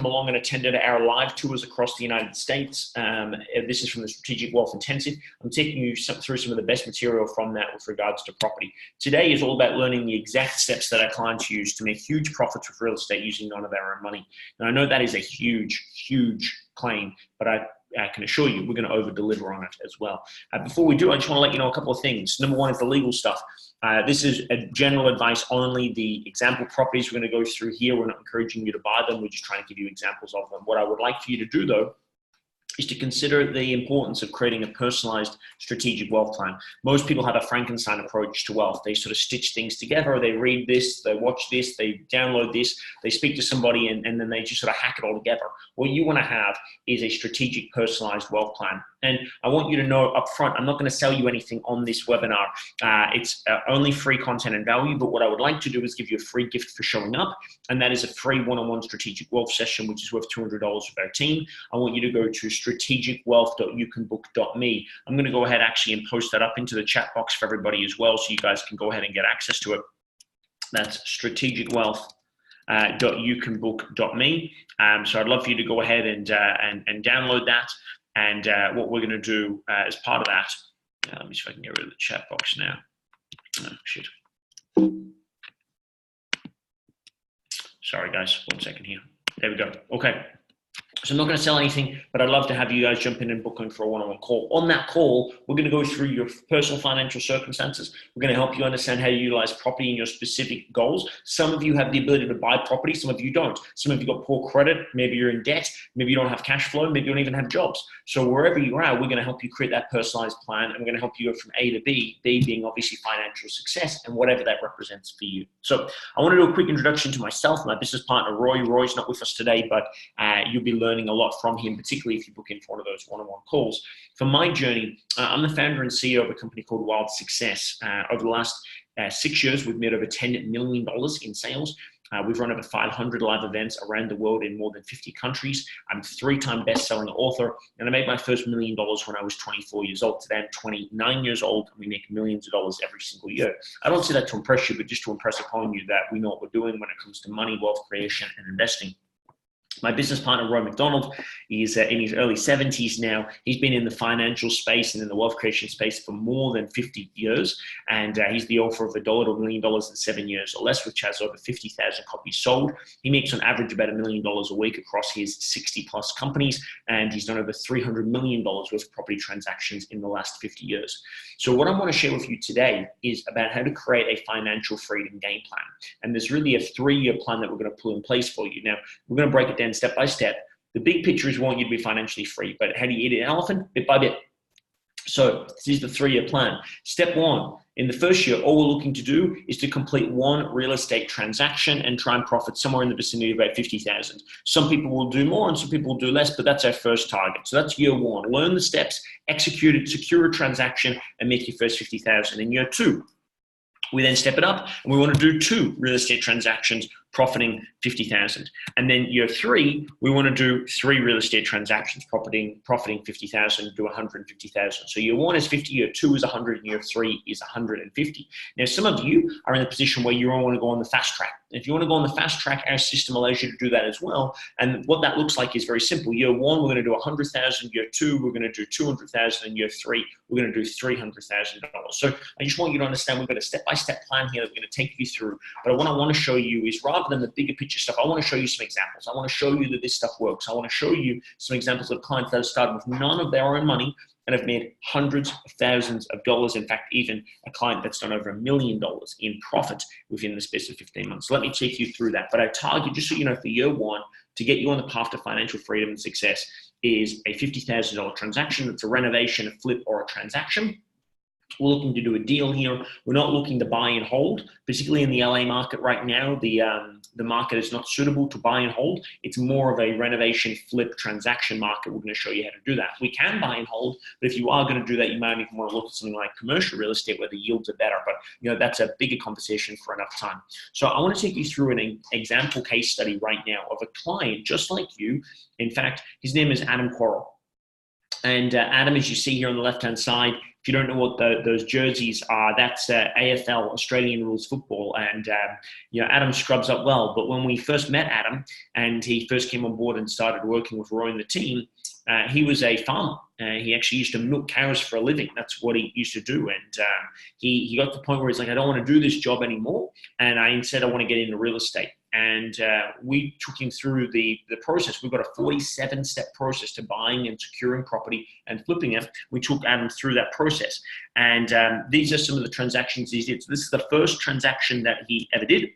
along and attended our live tours across the United States. This is from the Strategic Wealth Intensive. I'm taking you through some of the best material from that with regards to property. Today is all about learning the exact steps that our clients use to make huge profits with real estate using none of their own money. And I know that is a huge, huge claim, but I can assure you we're going to over deliver on it as well. Before we do, I just want to let you know a couple of things. Number one is the legal stuff. This is a general advice only. The example properties we're going to go through here, we're not encouraging you to buy them. We're just trying to give you examples of them. What I would like for you to do, though, is to consider the importance of creating a personalized strategic wealth plan. Most people have a Frankenstein approach to wealth. They sort of stitch things together. They read this, they watch this, they download this, they speak to somebody, and then they just sort of hack it all together. What you want to have is a strategic personalized wealth plan. And I want you to know up front, I'm not going to sell you anything on this webinar. It's only free content and value, but what I would like to do is give you a free gift for showing up, and that is a free one-on-one strategic wealth session, which is worth $200 with our team. I want you to go to strategicwealth.youcanbook.me. I'm going to go ahead actually and post that up into the chat box for everybody as well, so you guys can go ahead and get access to it. That's strategicwealth.youcanbook.me. So I'd love for you to go ahead and download that. And what we're going to do as part of that, let me see if I can get rid of the chat box now. Oh, shit. Sorry, guys. 1 second here. There we go. Okay. So I'm not going to sell anything, but I'd love to have you guys jump in and book in for a one-on-one call. On that call, we're going to go through your personal financial circumstances. We're going to help you understand how to utilize property in your specific goals. Some of you have the ability to buy property. Some of you don't. Some of you got poor credit. Maybe you're in debt. Maybe you don't have cash flow. Maybe you don't even have jobs. So wherever you are, we're going to help you create that personalized plan, and we're going to help you go from A to B, B being obviously financial success and whatever that represents for you. So I want to do a quick introduction to myself, my business partner, Roy. Roy's not with us today, but you'll be learning a lot from him, particularly if you book in for one of those one-on-one calls. For my journey, I'm the founder and CEO of a company called Wild Success. Over the last 6 years, we've made over $10 million in sales. We've run over 500 live events around the world in more than 50 countries. I'm a 3-time best-selling author, and I made my first $1 million when I was 24 years old. Today, I'm 29 years old, and we make millions of dollars every single year. I don't say that to impress you, but just to impress upon you that we know what we're doing when it comes to money, wealth creation, and investing. My business partner, Roy McDonald, is in his early 70s now. He's been in the financial space and in the wealth creation space for more than 50 years. And he's the author of $1 to $1 million in 7 years or less, which has over 50,000 copies sold. He makes on average about $1 million a week across his 60 plus companies. And he's done over $300 million worth of property transactions in the last 50 years. So what I want to share with you today is about how to create a financial freedom game plan. And there's really a 3-year plan that we're going to put in place for you. Now, we're going to break it down step by step. The big picture is we want you to be financially free, but how do you eat an elephant? Bit by bit. So this is the 3-year plan. Step 1, in the first year, all we're looking to do is to complete one real estate transaction and try and profit somewhere in the vicinity of about 50,000. Some people will do more and some people will do less, but that's our first target. So that's year 1. Learn the steps, execute it, secure a transaction, and make your first 50,000. In year 2, we then step it up and we want to do 2 real estate transactions profiting 50,000. And then year 3, we want to do 3 real estate transactions profiting 50,000 to 150,000. So year 1 is 50, year 2 is 100, and year 3 is 150. Now, some of you are in a position where you all want to go on the fast track. If you want to go on the fast track, our system allows you to do that as well. And what that looks like is very simple. Year 1, we're going to do 100,000. Year 2, we're going to do 200,000. And year 3, we're going to do $300,000. So I just want you to understand we've got a step-by-step plan here that we're going to take you through. But what I want to show you is rather than the bigger picture stuff, I want to show you some examples. I want to show you that this stuff works. I want to show you some examples of clients that have started with none of their own money and have made hundreds of thousands of dollars. In fact, even a client that's done over $1 million in profit within the space of 15 months. So let me take you through that. But I target, just so you know, for year 1, to get you on the path to financial freedom and success is a $50,000 transaction. That's a renovation, a flip, or a transaction. We're looking to do a deal here. We're not looking to buy and hold, particularly in the LA market right now. The market is not suitable to buy and hold. It's more of a renovation flip transaction market. We're going to show you how to do that. We can buy and hold, but if you are going to do that, you might even want to look at something like commercial real estate where the yields are better. But that's a bigger conversation for another time. So I want to take you through an example case study right now of a client just like you. In fact, his name is Adam Quarrell. And Adam, as you see here on the left-hand side, if you don't know what those jerseys are, that's AFL, Australian Rules Football. And, Adam scrubs up well. But when we first met Adam and he first came on board and started working with Roy and the team, he was a farmer. He actually used to milk cows for a living. That's what he used to do. And he got to the point where he's like, I don't want to do this job anymore. And instead, I want to get into real estate. And we took him through the process. We've got a 47-step process to buying and securing property and flipping it. We took Adam through that process. And these are some of the transactions he did. So this is the first transaction that he ever did,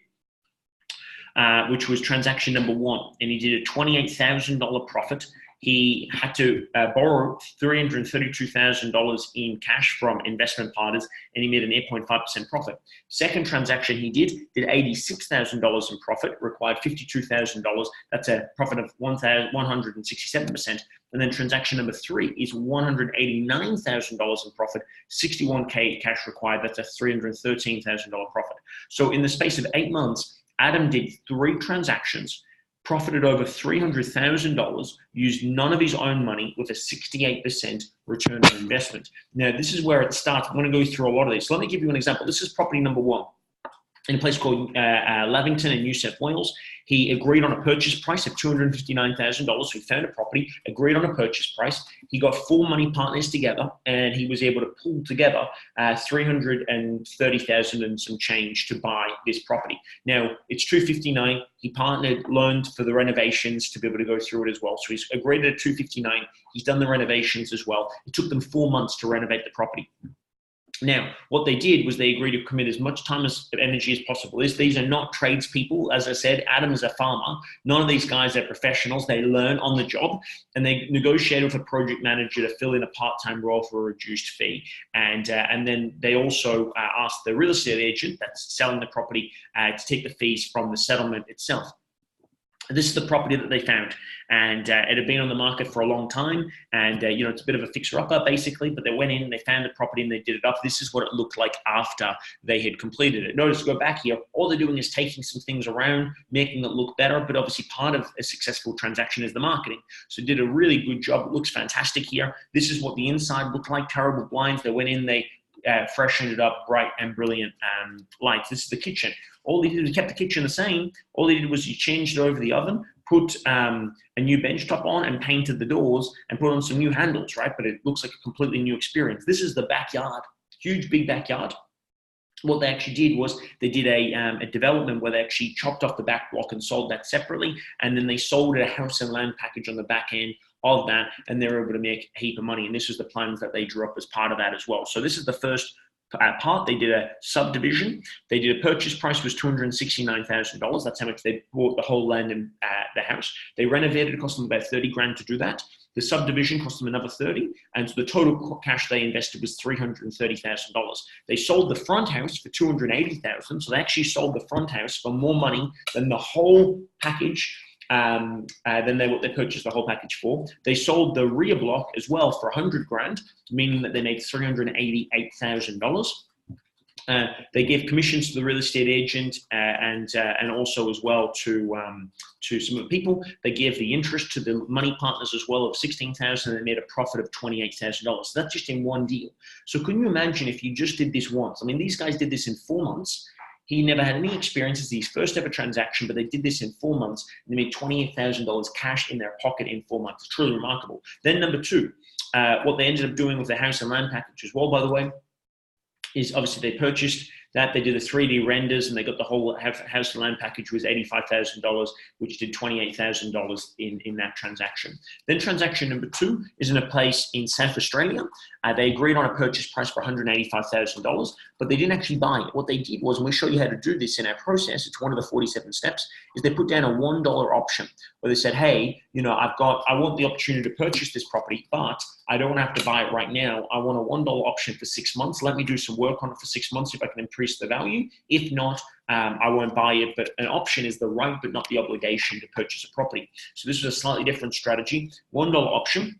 which was transaction number 1. And he did a $28,000 profit. He had to borrow $332,000 in cash from investment partners, and he made an 8.5% profit. Second transaction he did $86,000 in profit, required $52,000. That's a profit of 167%. And then transaction number 3 is $189,000 in profit, 61K cash required. That's a $313,000 profit. So in the space of 8 months, Adam did 3 transactions, profited over $300,000, used none of his own money with a 68% return on investment. Now, this is where it starts. I'm going to go through a lot of these. So let me give you an example. This is property number 1 in a place called Lavington in New South Wales. He agreed on a purchase price of $259,000. So he found a property, agreed on a purchase price. He got 4 money partners together, and he was able to pull together $330,000 and some change to buy this property. Now, it's $259,000. He partnered, loaned for the renovations to be able to go through it as well. So he's agreed at $259,000. He's done the renovations as well. It took them 4 months to renovate the property. Now, what they did was they agreed to commit as much time as energy as possible. These are not tradespeople. As I said, Adam is a farmer. None of these guys are professionals. They learn on the job, and they negotiated with a project manager to fill in a part-time role for a reduced fee. And then they also asked the real estate agent that's selling the property to take the fees from the settlement itself. This is the property that they found, and it had been on the market for a long time, and it's a bit of a fixer-upper basically, but they went in, they found the property, and they did it up. This is what it looked like after they had completed it. Notice, go back here, all they're doing is taking some things around, making it look better, but obviously part of a successful transaction is the marketing. So did a really good job. It looks fantastic here. This is what the inside looked like, terrible blinds. They went in, they freshened it up, bright and brilliant lights. This is the kitchen. All they did was kept the kitchen the same. All they did was you changed it over the oven, put a new bench top on, and painted the doors and put on some new handles, right? But it looks like a completely new experience. This is the backyard, huge, big backyard. What they actually did was they did a development where they actually chopped off the back block and sold that separately, and then they sold a house and land package on the back end of that, and they were able to make a heap of money. And this was the plans that they drew up as part of that as well. So this is the first part. They did a subdivision. They did a purchase price was $269,000. That's how much they bought the whole land and the house. They renovated. It cost them about 30 grand to do that. The subdivision cost them another 30, and so the total cash they invested was $330,000. They sold the front house for $280,000. So they actually sold the front house for more money than the whole package. Than what they purchased the whole package for. They sold the rear block as well for 100 grand, meaning that they made $388,000. They gave commissions to the real estate agent and also as well to some of the people. They gave the interest to the money partners as well of $16,000, and they made a profit of $28,000. So that's just in one deal. So couldn't you imagine if you just did this once? I mean, these guys did this in 4 months. He never had any experience. It's his first ever transaction, but they did this in 4 months, and they made $28,000 cash in their pocket in 4 months. It's truly remarkable. Then number 2, what they ended up doing with the house and land package as well, by the way, is obviously they purchased that. They did the 3D renders, and they got the whole house and land package was $85,000, which did $28,000 in that transaction. Then transaction number 2 is in a place in South Australia. They agreed on a purchase price for $185,000, but they didn't actually buy it. What they did was, and we show you how to do this in our process, it's one of the 47 steps, is they put down a $1 option where they said, hey, I want the opportunity to purchase this property, but I don't have to buy it right now. I want a $1 option for 6 months. Let me do some work on it for 6 months if I can increase the value. If not, I won't buy it. But an option is the right but not the obligation to purchase a property. So this is a slightly different strategy. $1 option.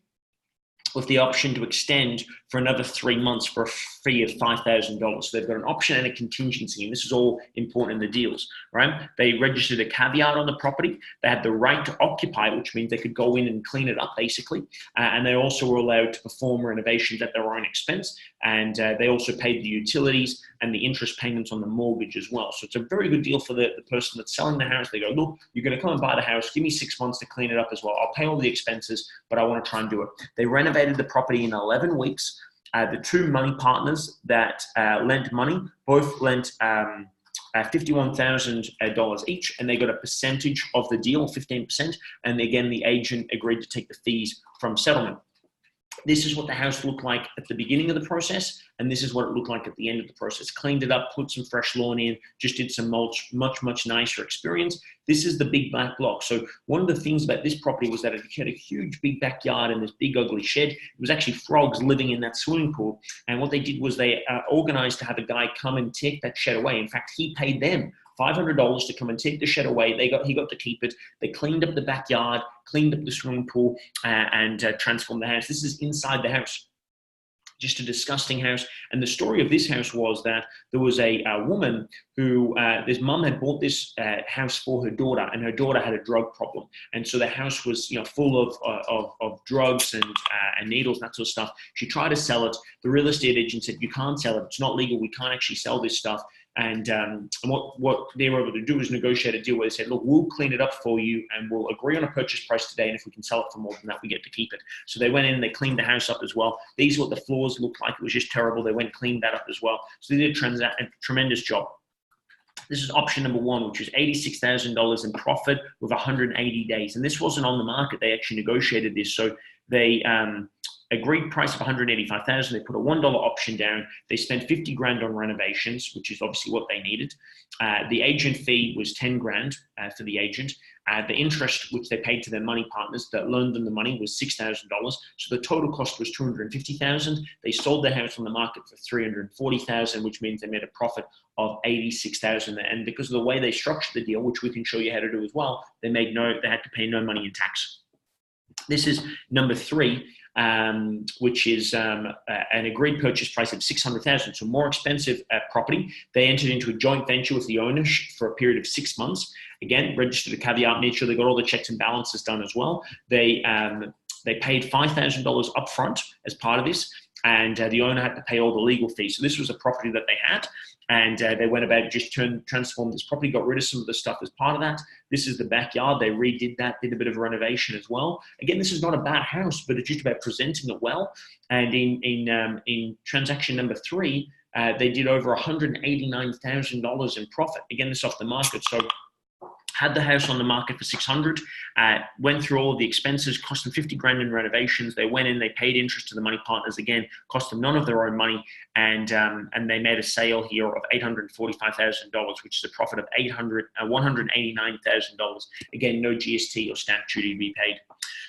with the option to extend for another 3 months for a fee of $5,000. So they've got an option and a contingency, and this is all important in the deals, right? They registered a caveat on the property. They had the right to occupy, which means they could go in and clean it up, basically. And they also were allowed to perform renovations at their own expense. And they also paid the utilities and the interest payments on the mortgage as well. So it's a very good deal for the person that's selling the house. They go, look, you're going to come and buy the house. Give me 6 months to clean it up as well. I'll pay all the expenses, but I want to try and do it. They renovated the property in 11 weeks. The two money partners that lent money both lent $51,000 each, and they got a percentage of the deal, 15%. And again, the agent agreed to take the fees from settlement. This is what the house looked like at the beginning of the process, and this is what it looked like at the end of the process. Cleaned it up, put some fresh lawn in, just did some mulch, much nicer experience. This is the big black block. So one of the things about this property was that it had a huge big backyard and this big ugly shed. It was actually frogs living in that swimming pool. And what they did was they organized to have a guy come and take that shed away. In fact, he paid them $500 to come and take the shed away. He got to keep it. They cleaned up the backyard, cleaned up the swimming pool, and transformed the house. This is inside the house. Just a disgusting house. And the story of this house was that there was a woman who, this mum had bought this house for her daughter, and her daughter had a drug problem. And so the house was, full of drugs and needles and that sort of stuff. She tried to sell it. The real estate agent said, you can't sell it. It's not legal. We can't actually sell this stuff. And what they were able to do is negotiate a deal where they said, look, we'll clean it up for you and we'll agree on a purchase price today. And if we can sell it for more than that, we get to keep it. So they went in and they cleaned the house up as well. These are what the floors looked like. It was just terrible. They went and cleaned that up as well. So they did a tremendous job. This is option number one, which is $86,000 in profit with 180 days. And this wasn't on the market. They actually negotiated this. So they agreed price of 185,000. They put a $1 option down. They spent 50 grand on renovations, which is obviously what they needed. The agent fee was 10 grand for the agent. The interest which they paid to their money partners that loaned them the money was $6,000. So the total cost was 250,000. They sold their house on the market for 340,000, which means they made a profit of 86,000. And because of the way they structured the deal, which we can show you how to do as well, they had to pay no money in tax. This is number three, which is an agreed purchase price of $600,000. So more expensive property. They entered into a joint venture with the owners for a period of 6 months. Again, registered a caveat, made sure they got all the checks and balances done as well. They paid $5,000 upfront as part of this, and the owner had to pay all the legal fees. So this was a property that they had, and they went about just transformed this property, got rid of some of the stuff as part of that. This is the backyard. They redid that, did a bit of renovation as well. Again, this is not a bad house, but it's just about presenting it well. And in transaction number three, they did over $189,000 in profit. Again, this off the market. So had the house on the market for 600, went through all of the expenses, cost them 50 grand in renovations. They went in, they paid interest to the money partners again, cost them none of their own money, and they made a sale here of $845,000, which is a profit of $189,000. Again, no GST or stamp duty to be paid.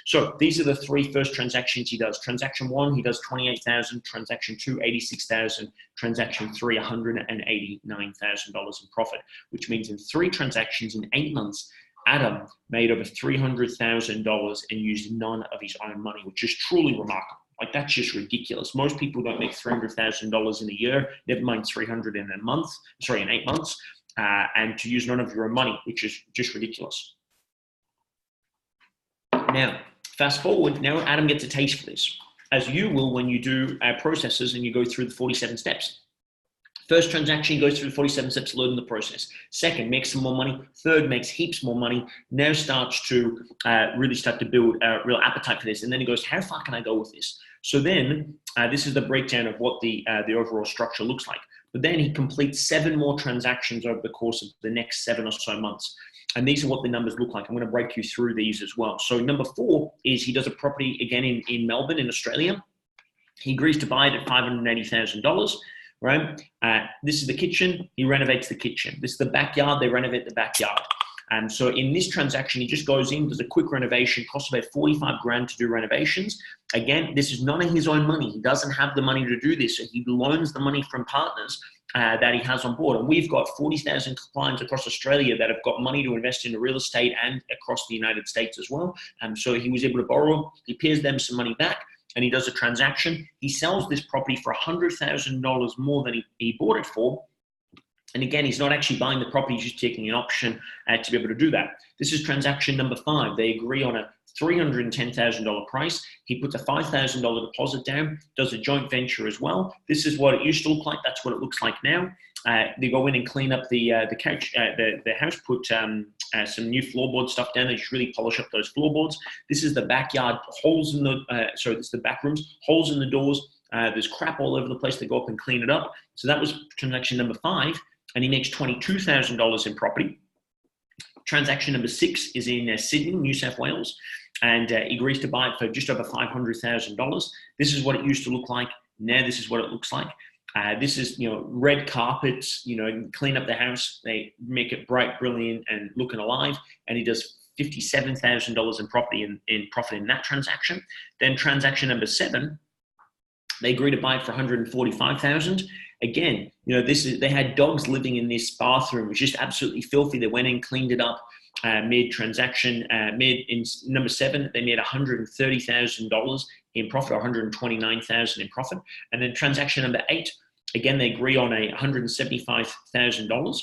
So these are the three first transactions he does. Transaction one, he does 28,000. Transaction two, 86,000. Transaction three, $189,000 in profit, which means in 3 transactions in 8 months, Adam made over $300,000 and used none of his own money, which is truly remarkable. Like, that's just ridiculous. Most people don't make $300,000 in a year, never mind 300 in 8 months, and to use none of your own money, which is just ridiculous. Now, fast forward, now Adam gets a taste for this, as you will when you do processes and you go through the 47 steps. First transaction goes through the 47 steps, loading the process. Second, makes some more money. Third, makes heaps more money. Now starts to really start to build a real appetite for this. And then he goes, how far can I go with this? So then this is the breakdown of what the overall structure looks like. But then he completes 7 more transactions over the course of the next 7 or so months. And these are what the numbers look like. I'm going to break you through these as well. So number 4 is he does a property again in Melbourne, in Australia. He agrees to buy it at $580,000. Right? This is the kitchen. He renovates the kitchen. This is the backyard. They renovate the backyard. And so in this transaction, he just goes in, does a quick renovation, costs about 45 grand to do renovations. Again, this is none of his own money. He doesn't have the money to do this. So he loans the money from partners that he has on board. And we've got 40,000 clients across Australia that have got money to invest in real estate and across the United States as well. So he was able to borrow. He pays them some money back. and he does a transaction. He sells this property for $100,000 more than he bought it for. And again, he's not actually buying the property, he's just taking an option to be able to do that. This is transaction number 5. They agree on a $310,000 price. He puts a $5,000 deposit down, does a joint venture as well. This is what it used to look like. That's what it looks like now. They go in and clean up the couch, the house, put some new floorboard stuff down. They just really polish up those floorboards. This is the backyard, holes in the, this is the back rooms, holes in the doors. There's crap all over the place. They go up and clean it up. So that was transaction number 5. And he makes $22,000 in property. Transaction number 6 is in Sydney, New South Wales, and he agrees to buy it for just over $500,000. This is what it used to look like. Now this is what it looks like. This is, red carpets, clean up the house. They make it bright, brilliant, and looking alive. And he does $57,000 in profit in that transaction. Then transaction number 7, they agree to buy it for $145,000. Again, they had dogs living in this bathroom. It was just absolutely filthy. They went in, cleaned it up, mid-transaction, in number 7, they made $130,000 in profit, or $129,000 in profit. And then transaction number 8, again, they agree on a $175,000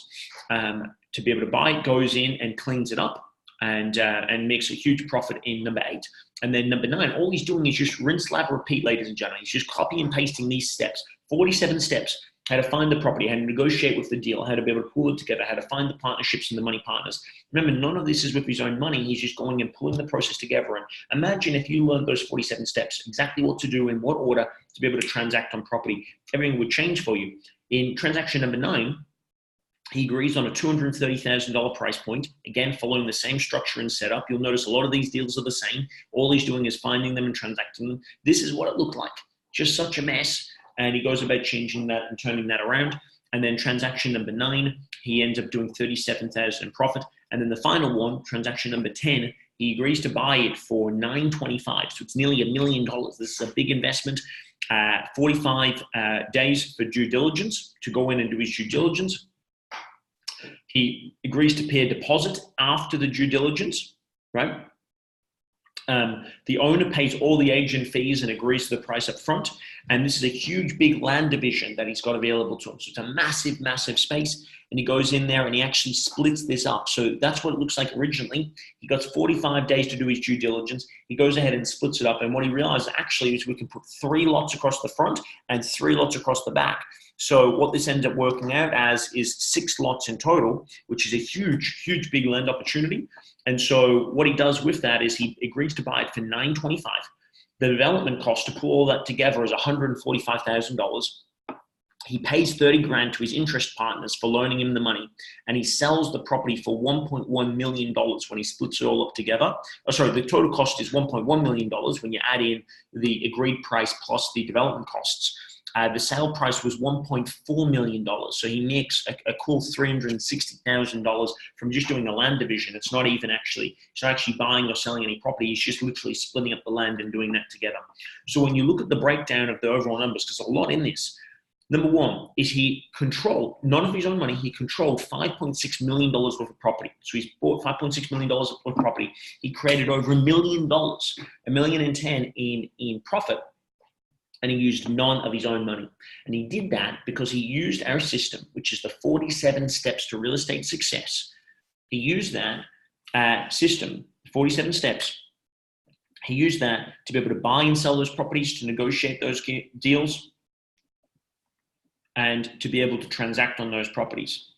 to be able to buy it, goes in and cleans it up and makes a huge profit in number 8. And then number 9, all he's doing is just rinse, lather, repeat, ladies and gentlemen. He's just copy and pasting these steps, 47 steps, how to find the property, how to negotiate with the deal, how to be able to pull it together, how to find the partnerships and the money partners. Remember, none of this is with his own money. He's just going and pulling the process together. And imagine if you learned those 47 steps, exactly what to do, in what order to be able to transact on property. Everything would change for you. In transaction number 9, he agrees on a $230,000 price point, again, following the same structure and setup. You'll notice a lot of these deals are the same. All he's doing is finding them and transacting them. This is what it looked like. Just such a mess. And he goes about changing that and turning that around. And then transaction number 9, he ends up doing $37,000 in profit. And then the final one, transaction number 10, he agrees to buy it for $925,000. So it's nearly $1 million. This is a big investment. 45 days for due diligence, to go in and do his due diligence. He agrees to pay a deposit after the due diligence, right? The owner pays all the agent fees and agrees to the price up front. And this is a huge, big land division that he's got available to him. So it's a massive, massive space. And he goes in there and he actually splits this up. So that's what it looks like originally. He got 45 days to do his due diligence. He goes ahead and splits it up. And what he realized actually is we can put 3 lots across the front and 3 lots across the back. So what this ends up working out as is 6 lots in total, which is a huge, huge, big land opportunity. And so what he does with that is he agrees to buy it for $925,000. The development cost to pull all that together is $145,000. He pays $30,000 to his interest partners for loaning him the money, and he sells the property for $1.1 million when he splits it all up together. The total cost is $1.1 million when you add in the agreed price plus the development costs. The sale price was $1.4 million. So he makes a cool $360,000 from just doing the land division. It's not actually buying or selling any property. He's just literally splitting up the land and doing that together. So when you look at the breakdown of the overall numbers, because there's a lot in this, number 1 is he controlled, none of his own money, he controlled $5.6 million worth of property. So he's bought $5.6 million worth of property. He created over $1 million, $1,010,000 in profit. And he used none of his own money. And he did that because he used our system, which is the 47 steps to real estate success. He used that system, 47 steps. He used that to be able to buy and sell those properties, to negotiate those deals, and to be able to transact on those properties.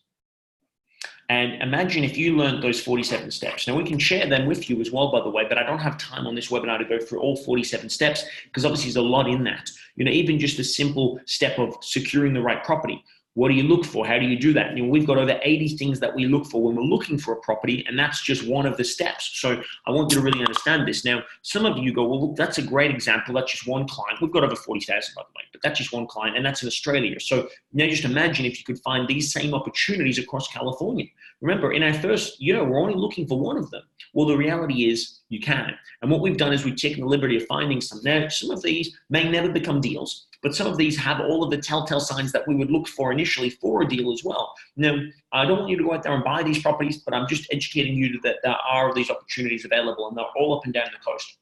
And imagine if you learned those 47 steps. Now, we can share them with you as well, by the way, but I don't have time on this webinar to go through all 47 steps because obviously there's a lot in that. Even just a simple step of securing the right property. What do you look for? How do you do that? We've got over 80 things that we look for when we're looking for a property, and that's just one of the steps. So I want you to really understand this. Now, some of you go, well, look, that's a great example. That's just one client. We've got over 40,000, by the way, but that's just one client, and that's in Australia. So now just imagine if you could find these same opportunities across California. Remember, in our first year, we're only looking for one of them. Well, the reality is you can. And what we've done is we've taken the liberty of finding some. Now, some of these may never become deals, but some of these have all of the telltale signs that we would look for initially for a deal as well. Now, I don't want you to go out there and buy these properties, but I'm just educating you that there are these opportunities available, and they're all up and down the coast.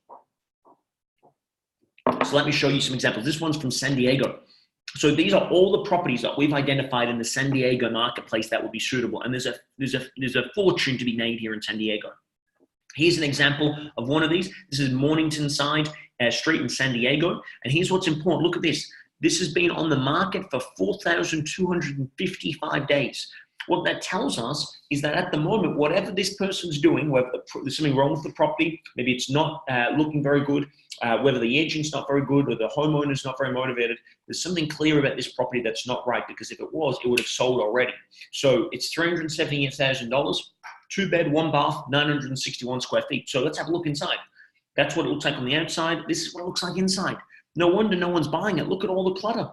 So let me show you some examples. This one's from San Diego. So these are all the properties that we've identified in the San Diego marketplace that would be suitable. And there's a fortune to be made here in San Diego. Here's an example of one of these. This is Mornington Side Street in San Diego. And here's what's important. Look at this. This has been on the market for 4,255 days. What that tells us is that at the moment, whatever this person's doing, whether there's something wrong with the property, maybe it's not looking very good, whether the agent's not very good or the homeowner's not very motivated, there's something clear about this property that's not right, because if it was, it would have sold already. So it's $378,000, 2-bed, 1-bath, 961 square feet. So let's have a look inside. That's what it looks like on the outside. This is what it looks like inside. No wonder no one's buying it. Look at all the clutter.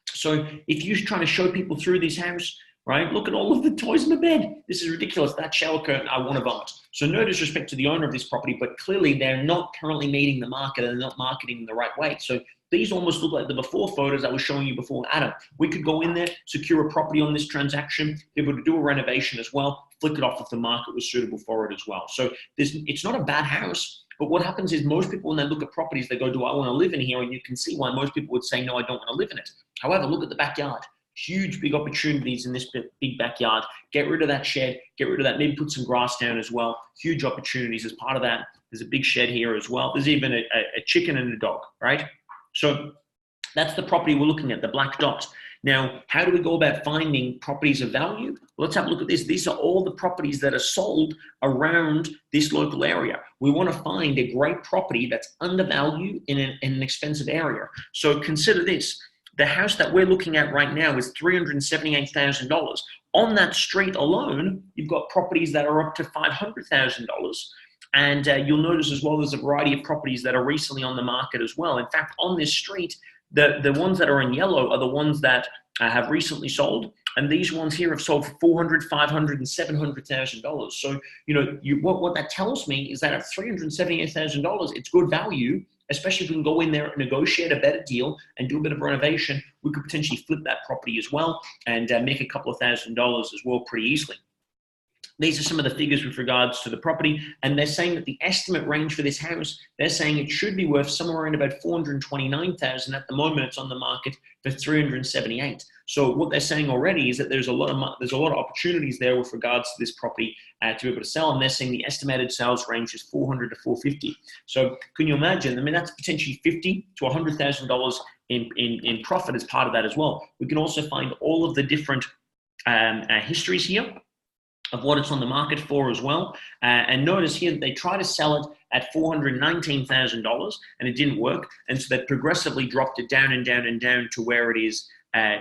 So if you're trying to show people through this house, right, look at all of the toys in the bed. This is ridiculous. That shower curtain, I want to vomit. So no disrespect to the owner of this property, but clearly they're not currently meeting the market and they're not marketing in the right way. So these almost look like the before photos I was showing you before, Adam. We could go in there, secure a property on this transaction, be able to do a renovation as well, flick it off if the market was suitable for it as well. So it's not a bad house. But what happens is most people, when they look at properties, they go, do I want to live in here? And you can see why most people would say, no, I don't want to live in it. However, look at the backyard. Huge, big opportunities in this big backyard. Get rid of that shed, get rid of that, maybe put some grass down as well. Huge opportunities as part of that. There's a big shed here as well. There's even a chicken and a dog, right? So that's the property we're looking at, the black dot. Now, how do we go about finding properties of value? Let's have a look at this. These are all the properties that are sold around this local area. We want to find a great property that's undervalued in an expensive area. So consider this. The house that we're looking at right now is $378,000. On that street alone, you've got properties that are up to $500,000. And you'll notice as well, there's a variety of properties that are recently on the market as well. In fact, on this street, the ones that are in yellow are the ones that have recently sold. And these ones here have sold for $400,000, $500,000, and $700,000. So, what that tells me is that at $378,000, it's good value, especially if we can go in there and negotiate a better deal and do a bit of renovation. We could potentially flip that property as well and make a couple of $1,000s as well pretty easily. These are some of the figures with regards to the property, and they're saying that the estimate range for this house, they're saying it should be worth somewhere around about $429,000. At the moment, it's on the market for $378,000. So what they're saying already is that there's a lot of opportunities there with regards to this property to be able to sell, and they're saying the estimated sales range is $400,000 to $450,000. So can you imagine? I mean, that's potentially $50,000 to $100,000 in profit as part of that as well. We can also find all of the different histories here of what it's on the market for as well. And notice here that they try to sell it at $419,000 and it didn't work. And so they progressively dropped it down and down and down to where it is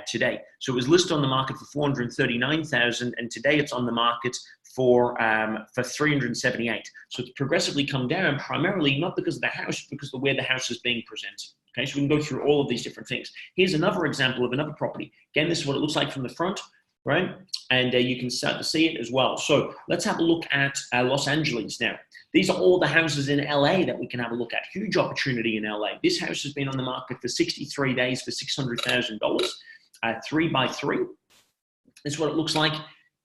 today. So it was listed on the market for $439,000 and today it's on the market for $378,000. So it's progressively come down, primarily not because of the house, because of the way the house is being presented. Okay, so we can go through all of these different things. Here's another example of another property. Again, this is what it looks like from the front, right? And you can start to see it as well. So let's have a look at Los Angeles now. These are all the houses in LA that we can have a look at. Huge opportunity in LA. This house has been on the market for 63 days for $600,000, 3x3. This is what it looks like.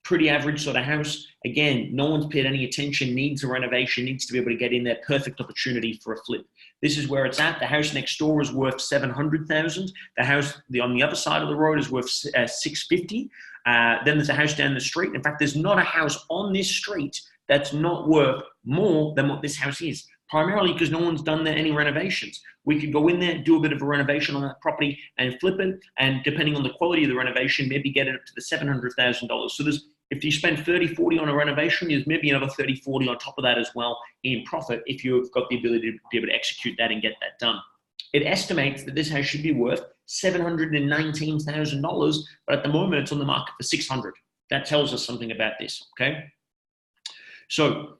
Pretty average sort of house. Again, no one's paid any attention, needs a renovation, needs to be able to get in there. Perfect opportunity for a flip. This is where it's at. The house next door is worth $700,000. The house on the other side of the road is worth $650,000. Then there's a house down the street. In fact, there's not a house on this street that's not worth more than what this house is, primarily because no one's done any renovations. We could go in there, do a bit of a renovation on that property and flip it, and depending on the quality of the renovation, maybe get it up to the $700,000. So if you spend $30,000-$40,000 on a renovation, there's maybe another $30,000-$40,000 on top of that as well in profit if you've got the ability to be able to execute that and get that done. It estimates that this house should be worth $719,000, but at the moment it's on the market for $600,000. That tells us something about this, okay? So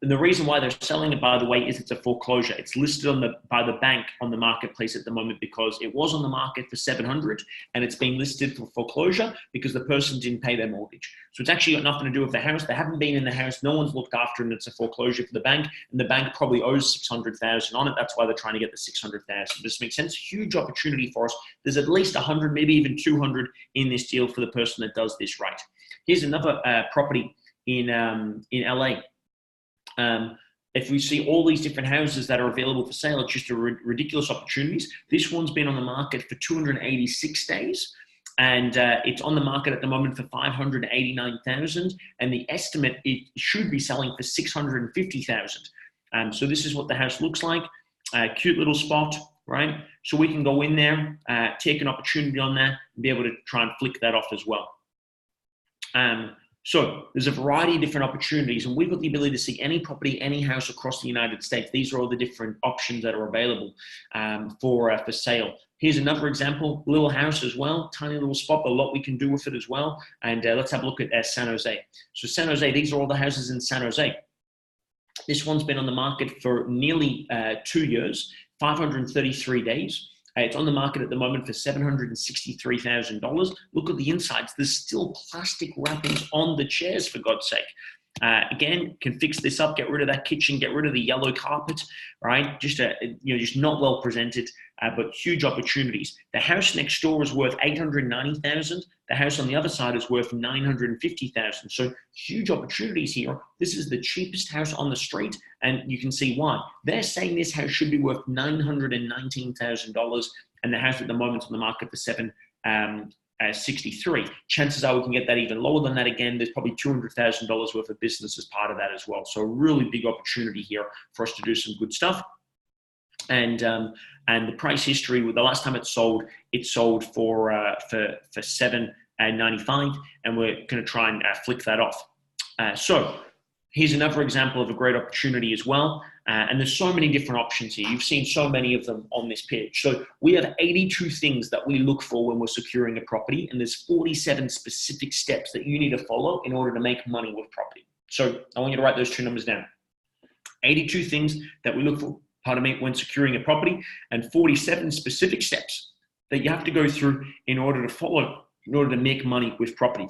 the reason why they're selling it, by the way, is it's a foreclosure. It's listed by the bank on the marketplace at the moment because it was on the market for $700,000 and it's being listed for foreclosure because the person didn't pay their mortgage. So it's actually got nothing to do with the house. They haven't been in the house. No one's looked after them. It's a foreclosure for the bank, and the bank probably owes $600,000 on it. That's why they're trying to get the $600,000. This makes sense. Huge opportunity for us. There's at least 100, maybe even 200 in this deal for the person that does this right. Here's another property in LA. if we see all these different houses that are available for sale, it's just ridiculous opportunities. This one's been on the market for 286 days. And it's on the market at the moment for 589,000, and the estimate it should be selling for 650,000. So this is what the house looks like. Cute little spot, right? So we can go in there, take an opportunity on that, and be able to try and flick that off as well. So there's a variety of different opportunities, and we've got the ability to see any property, any house across the United States. These are all the different options that are available for sale. Here's another example, little house as well, tiny little spot, but a lot we can do with it as well. And let's have a look at San Jose. So San Jose, these are all the houses in San Jose. This one's been on the market for nearly 2 years, 533 days. It's on the market at the moment for $763,000. Look at the insides. There's still plastic wrappings on the chairs, for God's sake. Again, can fix this up, get rid of that kitchen, get rid of the yellow carpet, right? Just just not well presented, but huge opportunities. The house next door is worth $890,000. The house on the other side is worth $950,000. So huge opportunities here. This is the cheapest house on the street, and you can see why. They're saying this house should be worth $919,000, and the house at the moment is on the market for $763. Chances are we can get that even lower than that. Again, there's probably $200,000 worth of business as part of that as well. So a really big opportunity here for us to do some good stuff. And the price history, the last time it sold for $795, and we're going to try and flick that off. So here's another example of a great opportunity as well. And there's so many different options here. You've seen so many of them on this page. So we have 82 things that we look for when we're securing a property, and there's 47 specific steps that you need to follow in order to make money with property. So I want you to write those two numbers down. 82 things that we look for, when securing a property, and 47 specific steps that you have to go through in order to follow, in order to make money with property.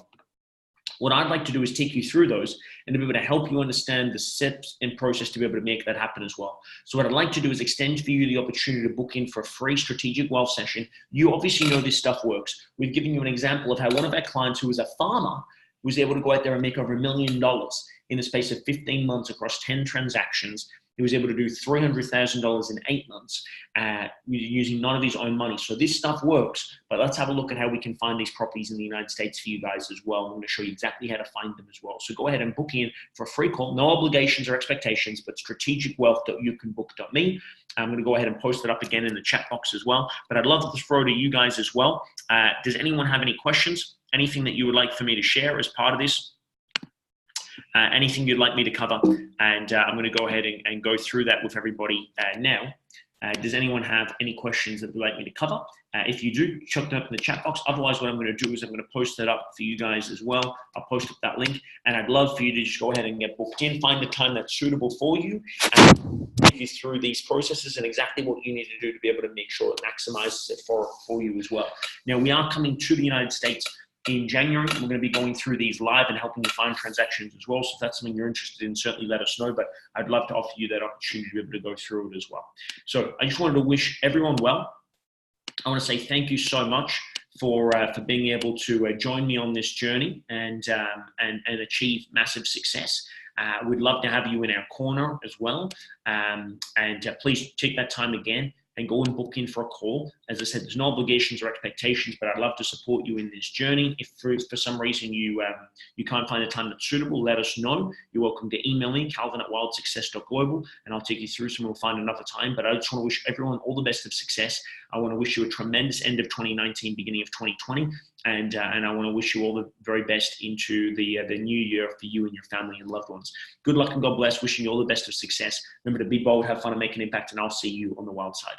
What I'd like to do is take you through those and to be able to help you understand the steps and process to be able to make that happen as well. So what I'd like to do is extend for you the opportunity to book in for a free strategic wealth session. You obviously know this stuff works. We've given you an example of how one of our clients, who was a farmer, was able to go out there and make over $1 million in the space of 15 months across 10 transactions. He was able to do $300,000 in 8 months using none of his own money. So this stuff works, but let's have a look at how we can find these properties in the United States for you guys as well. I'm going to show you exactly how to find them as well. So go ahead and book in for a free call. No obligations or expectations, but strategicwealth.youcanbook.me. I'm going to go ahead and post it up again in the chat box as well. But I'd love to throw to you guys as well. Does anyone have any questions? Anything that you would like for me to share as part of this? Anything you'd like me to cover, and I'm going to go ahead and go through that with everybody now. Does anyone have any questions that they'd like me to cover? If you do, chuck them up in the chat box. Otherwise, what I'm going to do is I'm going to post that up for you guys as well. I'll post up that link, and I'd love for you to just go ahead and get booked in, find the time that's suitable for you, and take you through these processes and exactly what you need to do to be able to make sure it maximizes it for you as well. Now, we are coming to the United States in January. We're going to be going through these live and helping you find transactions as well. So if that's something you're interested in, certainly let us know. But I'd love to offer you that opportunity to be able to go through it as well. So I just wanted to wish everyone well. I want to say thank you so much for being able to join me on this journey and achieve massive success. We'd love to have you in our corner as well. Please take that time again and go and book in for a call. As I said, there's no obligations or expectations, but I'd love to support you in this journey. If for some reason you can't find a time that's suitable, let us know. You're welcome to email me, calvin@wildsuccess.global, and I'll take you through some. We'll find another time. But I just want to wish everyone all the best of success. I want to wish you a tremendous end of 2019, beginning of 2020. And I want to wish you all the very best into the new year for you and your family and loved ones. Good luck and God bless. Wishing you all the best of success. Remember to be bold, have fun, and make an impact. And I'll see you on the wild side.